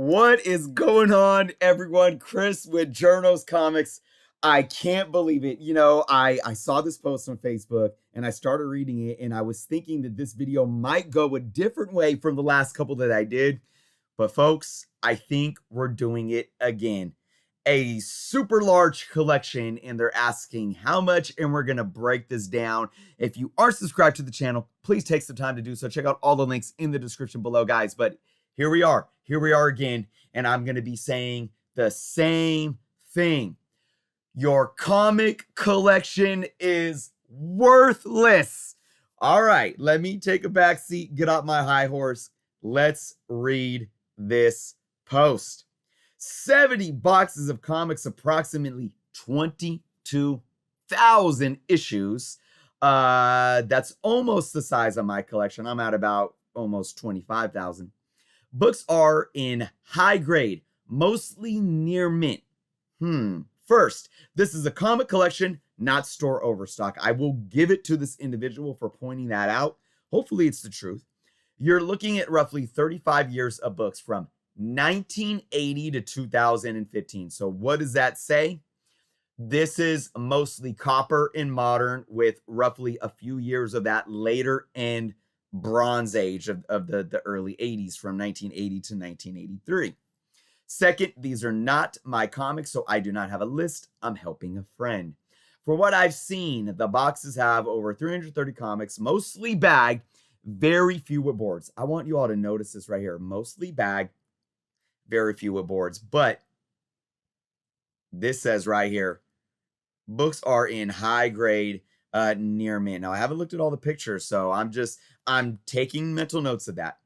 What is going on, everyone? Chris with Journos Comics. I can't believe it. I saw this post on Facebook and I started reading it, and I was thinking that this video might go a different way from the last couple that I did. But, folks, I think we're doing it again. A super large collection, and they're asking how much, and we're going to break this down. If you are subscribed to the channel, please take some time to do so. Check out all the links in the description below, guys. But here we are again, and I'm going to be saying the same thing. Your comic collection is worthless. All right, let me take a back seat, get off my high horse. Let's read this post. 70 boxes of comics, approximately 22,000 issues. That's almost the size of my collection. I'm at about almost 25,000. Books are in high grade, mostly near mint. First, this is a comic collection, not store overstock. I will give it to this individual for pointing that out. Hopefully it's the truth. You're looking at roughly 35 years of books from 1980 to 2015. So what does that say? This is mostly copper and modern, with roughly a few years of that later end Bronze Age of the early 80s, from 1980 to 1983. Second, these are not my comics, so I do not have a list. I'm helping a friend. For what I've seen, the boxes have over 330 comics, mostly bagged, very few with boards. I want you all to notice this right here. Mostly bagged, very few with boards. But this says right here, books are in high grade, near mint. Now, I haven't looked at all the pictures, so I'm taking mental notes of that.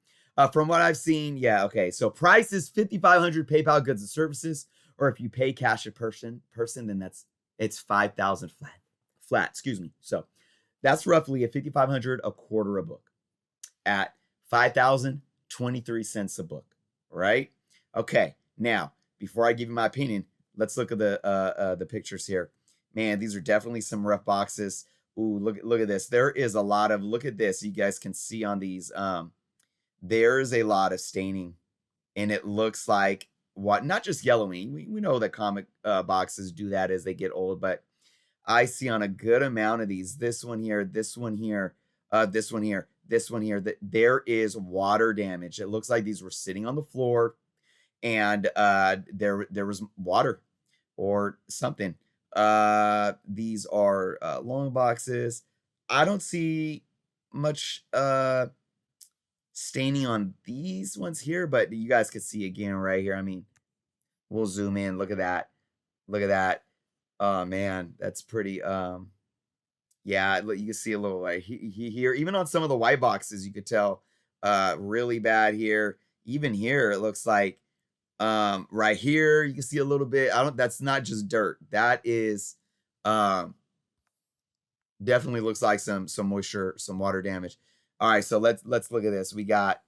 From what I've seen, yeah, okay. So price is $5,500 PayPal goods and services, or if you pay cash a person, then it's $5,000 flat. Excuse me. So that's roughly a $5,500 a quarter a book, at 5,023 cents a book, right? Okay. Now, before I give you my opinion, let's look at the pictures here. Man, these are definitely some rough boxes. Ooh, look at this. There is a lot of, look at this. You guys can see on these. There's a lot of staining, and it looks like not just yellowing. We know that comic boxes do that as they get old, but I see on a good amount of these, this one here, this one here, this one here, this one here, that there is water damage. It looks like these were sitting on the floor, and there was water or something. These are long boxes. I don't see much staining on these ones here, but you guys can see again right here. I mean, we'll zoom in. Look at that. Look at that. Oh man, that's pretty. Yeah, you can see a little like here, even on some of the white boxes, you could tell really bad here. Even here, it looks like right here, you can see a little bit. That's not just dirt. That is definitely looks like some moisture, some water damage. All right, so let's look at this. We got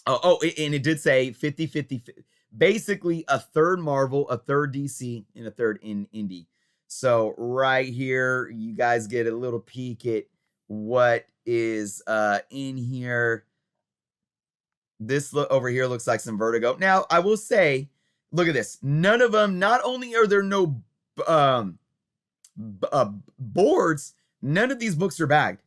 and it did say 50-50, basically a third Marvel, a third DC, and a third in indie. So right here, you guys get a little peek at what is in here. This over here looks like some Vertigo. Now, I will say, look at this. None of them, not only are there no boards, none of these books are bagged.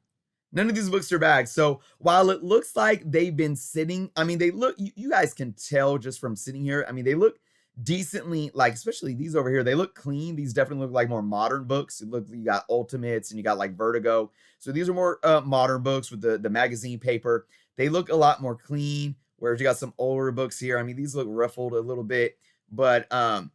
None of these books are bagged. So while it looks like they've been sitting, I mean, they look, you guys can tell just from sitting here. I mean, they look decently, like, especially these over here, they look clean. These definitely look like more modern books. You got Ultimates and you got like Vertigo. So these are more modern books with the magazine paper. They look a lot more clean, whereas you got some older books here. I mean, these look ruffled a little bit, but I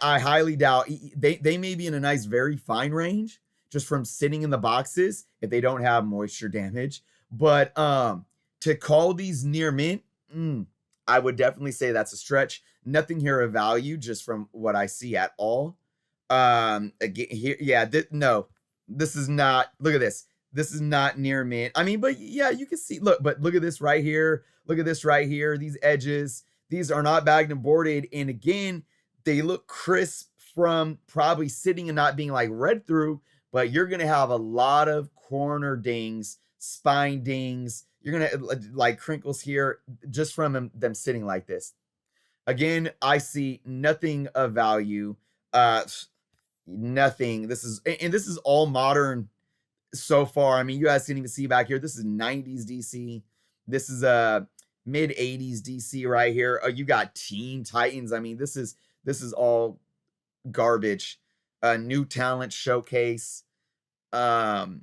highly doubt they may be in a nice, very fine range just from sitting in the boxes if they don't have moisture damage. But to call these near mint, I would definitely say that's a stretch. Nothing here of value just from what I see at all. Again, here, yeah, no, this is not, look at this. This is not near mint. I mean, but yeah, you can see, look at this right here. Look at this right here. These edges, these are not bagged and boarded. And again, they look crisp from probably sitting and not being like read through, but you're going to have a lot of corner dings, spine dings. You're going to like crinkles here just from them sitting like this. Again, I see nothing of value. Uh, Nothing. This is all modern so far. I mean, you guys can even see back here. This is 90s DC. This is mid 80s DC right here. You got Teen Titans. I mean, this is all garbage. New talent showcase. Um,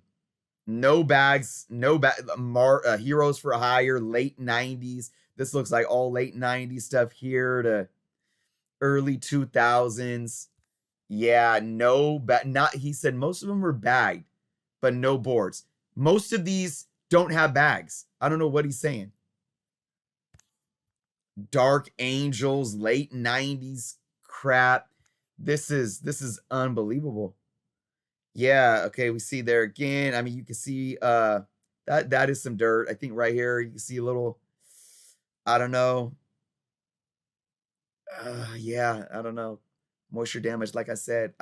no bags, heroes for hire, late 90s. This looks like all late 90s stuff here to early 2000s. Yeah, not he said most of them were bagged, but no boards. Most of these don't have bags. I don't know what he's saying. Dark Angels, late 90s crap. This is unbelievable. Yeah, okay, we see there again. I mean, you can see that is some dirt. I think right here you can see a little, I don't know. Yeah, I don't know. Moisture damage, like I said.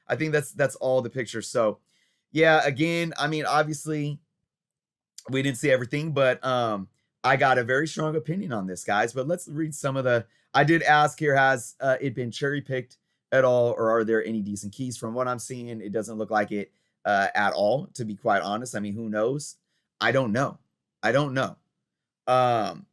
I think that's all the pictures. So, yeah, again, I mean, obviously we didn't see everything, but I got a very strong opinion on this, guys. But let's read some of the. I did ask here, has it been cherry picked at all, or are there any decent keys? From what I'm seeing, it doesn't look like it at all. To be quite honest, I mean, who knows? I don't know. I don't know. Um,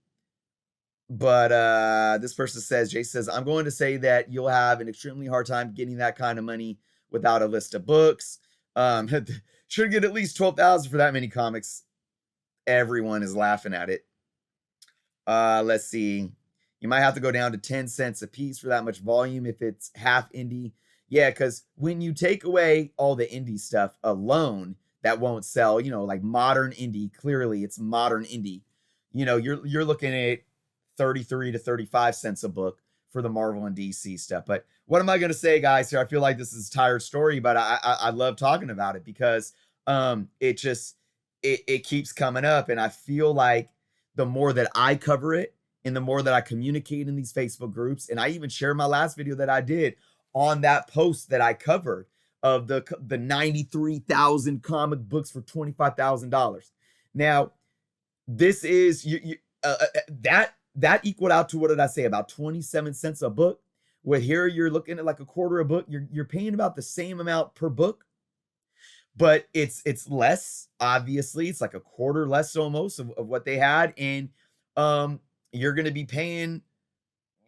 but this person says, Jay says, I'm going to say that you'll have an extremely hard time getting that kind of money without a list of books. Should get at least 12,000 for that many comics. Everyone is laughing at it. Let's see. You might have to go down to 10 cents a piece for that much volume if it's half indie. Yeah, because when you take away all the indie stuff alone, that won't sell, like modern indie, clearly it's modern indie. You're looking at 33 to 35 cents a book for the Marvel and DC stuff. But what am I going to say, guys, here? I feel like this is a tired story, but I love talking about it because it keeps coming up. And I feel like the more that I cover it and the more that I communicate in these Facebook groups, and I even share my last video that I did on that post that I covered of the 93,000 comic books for $25,000. Now, this is that equaled out to, what did I say, about 27 cents a book. Where here you're looking at like a quarter a book. You're paying about the same amount per book, but it's less. Obviously, it's like a quarter less almost of what they had, and you're going to be paying,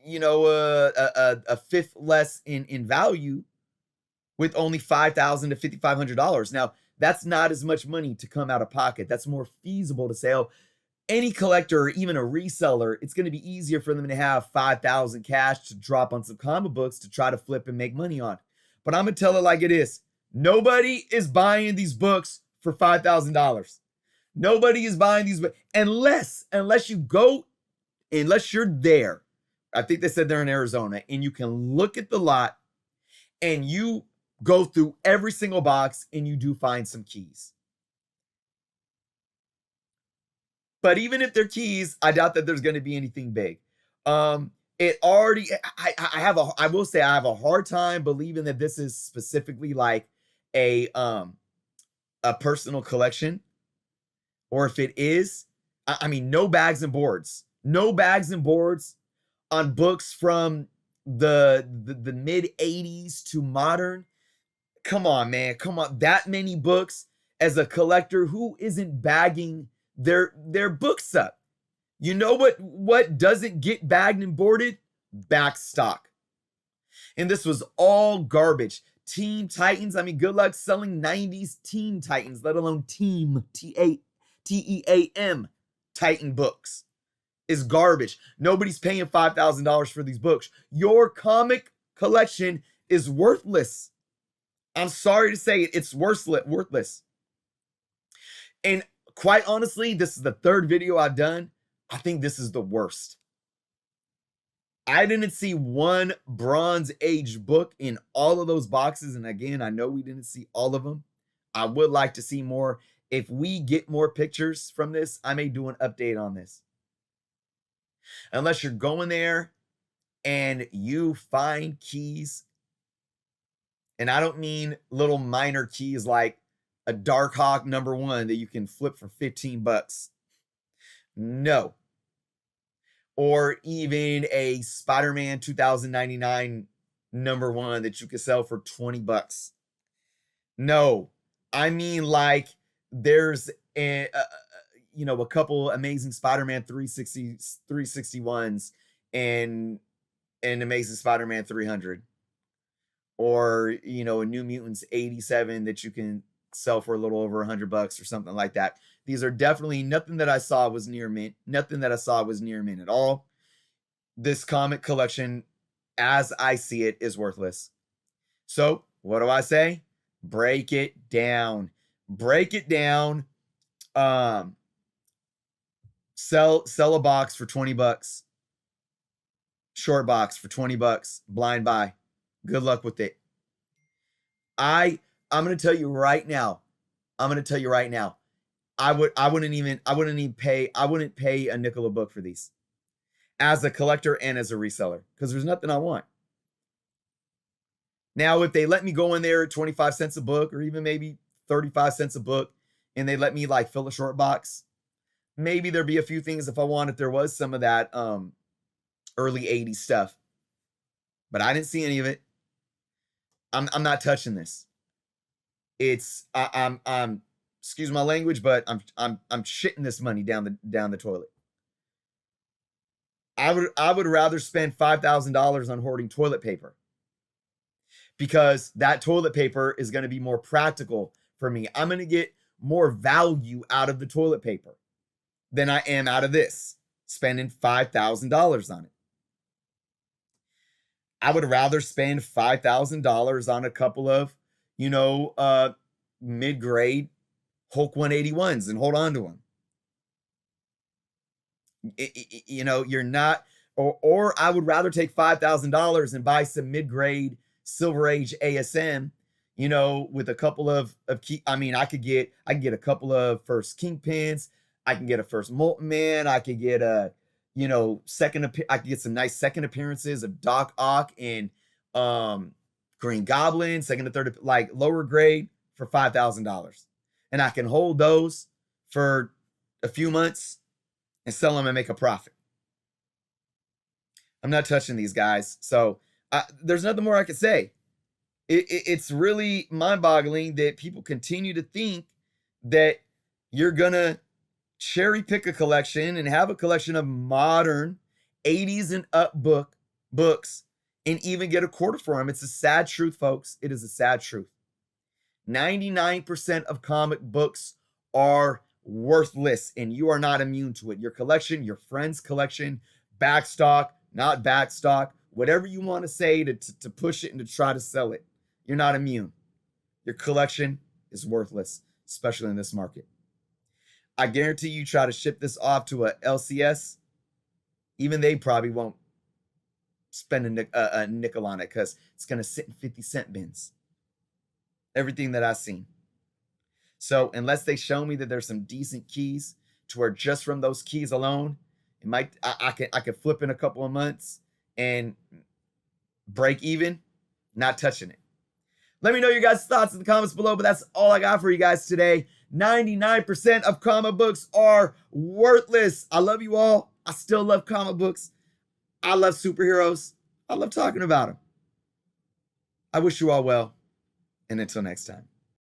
a fifth less in value with only $5,000 to $5,500. Now, that's not as much money to come out of pocket. That's more feasible to say, oh, any collector or even a reseller, it's going to be easier for them to have 5,000 cash to drop on some comic books to try to flip and make money on. But I'm going to tell it like it is. Nobody is buying these books for $5,000. Nobody is buying these books unless you're there. I think they said they're in Arizona, and you can look at the lot and you go through every single box and you do find some keys. But even if they're keys, I doubt that there's going to be anything big. I will say I have a hard time believing that this is specifically like a personal collection, or if it is, I mean, no bags and boards on books from the mid 80s to modern. Come on, man. Come on. That many books as a collector, who isn't bagging their books up? You know what doesn't get bagged and boarded? Back stock. And this was all garbage. Teen Titans. I mean, good luck selling 90s Teen Titans, let alone Team Team Titan books. Is garbage. Nobody's paying $5,000 for these books. Your comic collection is worthless. I'm sorry to say it, it's worthless. And quite honestly, this is the third video I've done. I think this is the worst. I didn't see one Bronze Age book in all of those boxes. And again, I know we didn't see all of them. I would like to see more. If we get more pictures from this, I may do an update on this. Unless you're going there and you find keys. And I don't mean little minor keys like a Darkhawk #1 that you can flip for $15. No. or even a Spider-Man 2099 #1 that you could sell for 20 bucks. No, I mean like there's a couple amazing Spider-Man 361s and an amazing Spider-Man 300, or a New Mutants 87 that you can sell for a little over 100 bucks or something like that. These are definitely nothing that I saw was near mint. Nothing that I saw was near mint at all. This comic collection, as I see it, is worthless. So what do I say? Break it down. Break it down. Sell a box for 20 bucks. Short box for 20 bucks. Blind buy. Good luck with it. I'm going to tell you right now. I wouldn't pay a nickel a book for these as a collector and as a reseller, because there's nothing I want. Now, if they let me go in there at 25 cents a book, or even maybe 35 cents a book, and they let me like fill a short box, maybe there'd be a few things if I want, if there was some of that early 80s stuff. But I didn't see any of it. I'm not touching this. I'm excuse my language, but I'm shitting this money down the toilet. I would rather spend $5,000 on hoarding toilet paper, because that toilet paper is going to be more practical for me. I'm going to get more value out of the toilet paper than I am out of this, spending $5,000 on it. I would rather spend $5,000 on a couple of, mid-grade Hulk 181s and hold on to them. You're not, or I would rather take $5,000 and buy some mid-grade Silver Age ASM, with a couple of key. I mean, I could get a couple of first Kingpins. I can get a first Molten Man. I could get a, I could get some nice second appearances of Doc Ock and Green Goblin, second to third, like lower grade, for $5,000. And I can hold those for a few months and sell them and make a profit. I'm not touching these guys. So there's nothing more I can say. It's really mind-boggling that people continue to think that you're going to cherry pick a collection and have a collection of modern 80s and up books and even get a quarter for them. It's a sad truth, folks. It is a sad truth. 99% of comic books are worthless, and you are not immune to it. Your collection, your friend's collection, backstock, not backstock, whatever you want to say to push it and to try to sell it, you're not immune. Your collection is worthless, especially in this market. I guarantee you try to ship this off to a LCS, even they probably won't spend a nickel on it, because it's going to sit in 50-cent bins. Everything that I've seen. So unless they show me that there's some decent keys to where just from those keys alone, it might I could flip in a couple of months and break even, not touching it. Let me know your guys' thoughts in the comments below, but that's all I got for you guys today. 99% of comic books are worthless. I love you all. I still love comic books. I love superheroes. I love talking about them. I wish you all well, and until next time.